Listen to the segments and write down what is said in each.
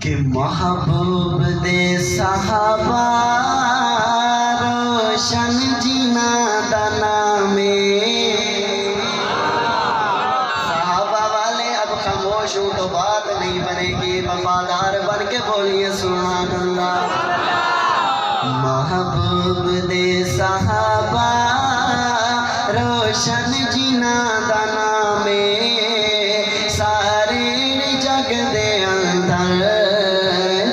کہ محبوب دے صحابہ روشن جینا دا نامے صحابہ والے اب خاموش ہوں تو بات نہیں بنے گی وفادار بن کے بولیے سبحان اللہ محبوب دے صحابہ روشن جینا دا نامے سارے جگ دے اندر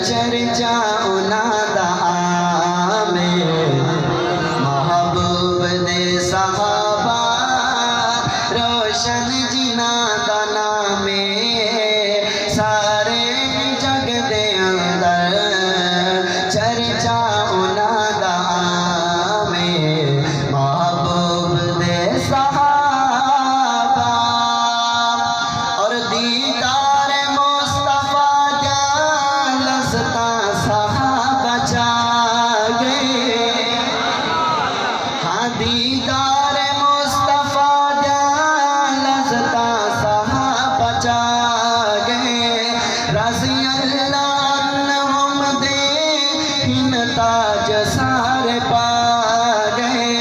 چرچا انہاں دا آمے محبوب دے صحابہ روشن جینا دا نامے سارے جگ دے اندر چرچا انہاں دا آمے محبوب دے صحابہ اور دیدار مصطفیٰ جان لذتا صحابہ جاگے ہاں دیدار مصطفیٰ جان لذتا صحابہ جاگے رضی اللہ عنہم دے ہن تاج سارے پا گئے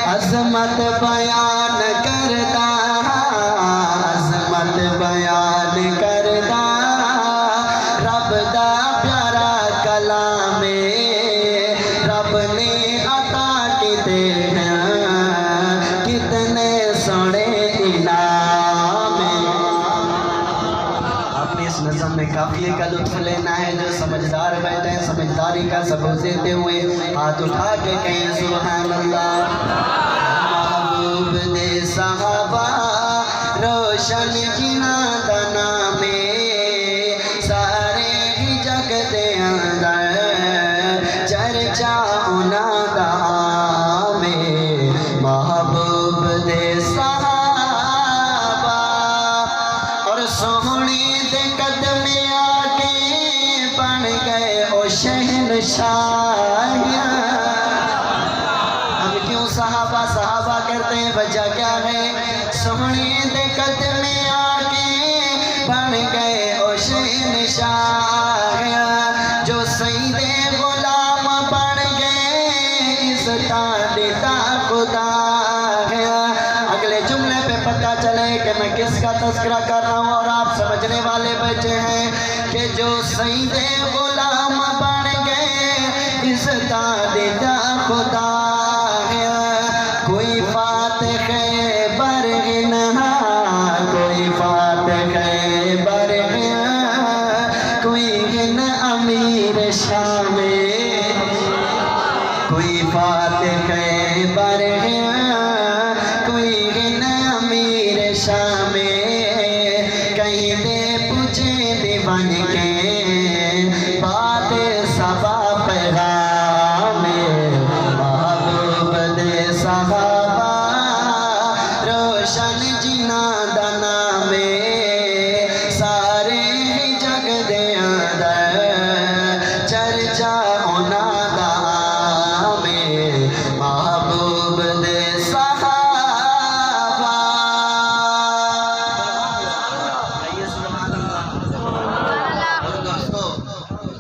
عظمت بیان کردا عظمت بیان کردا رب دا پیارا کلام رب نے عطا کیتے ہیں کتنے سونے انعام آپ نے اس نظم میں قافیے کا لطف لینا ہے جو سمجھدار بیٹھے ہیں سمجھداری کا سبق دیتے ہوئے ہاتھ اٹھا کے کہیں سبحان اللہ محبوب دے صحابہ روشن جینا دا نامے سارے ہی جگ دے اندر چرچا انہاں دا آمے محبوب دے صحابہ اور سوہنی دے قدم آکے بن گئے او شہنشاہ ہم کیوں صحابہ صحابہ کرتے ہیں وجہ کیا ہے سوہنی دے قدم آکے بن گئے او شہنشاہ جو سید غلام بن گئے اس دیتا خدا ہے اگلے جملے پہ پتہ چلے کہ میں کس کا تذکرہ کر رہا ہوں اور آپ سمجھنے والے بیٹھے ہیں کہ جو سید غلام بن گئے اس دیتا خدا ہے کوئی فاتح برغنہ کوئی فاتح برغنہ کوئی گن امیر شام کوئی فاتح برغنہ کوئی گن امیر شام کہیں دے پوچھے دے بن کے بات سبا پیغام محبوب دے صحابہ روشن جینا دا نامے سارے ہی جگ دے اندر چرچا انہاں دا آمے محبوب دے صحابہ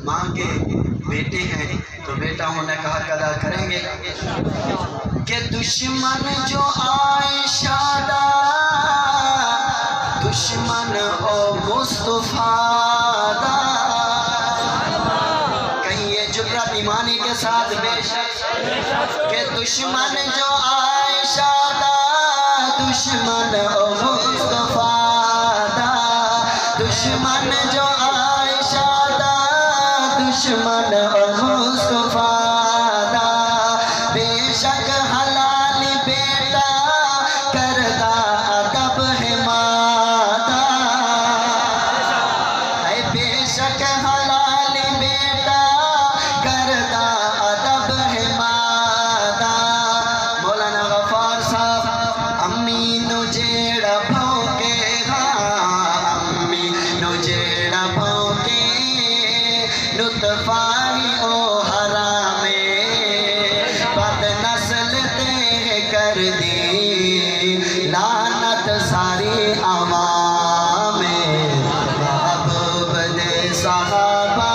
ماں کے بیٹے ہیں تو بیٹا ہونے کا حق ادا کریں گے کہ دشمن جو عائشہ دا دشمن او مصطفیٰ دا کہیں یہ جرات ایمانی کے ساتھ بے شک کہ دشمن جو عائشہ دا دشمن او مصطفیٰ دا دشمن جو عائشہ دا دشمن او مصطفیٰ دا بے شک حلال بیٹا کردا ادب ہے مادا ہے بے شک حلال بیٹا کردا ادب ہے مادا مولانا غفار صاحب امی نو جیڑا بھونکے امی نو جیڑا بھونکے لطفائی او حرامے بد نسل تے کر دی لعنت ساری عوام محبوب دے صحابہ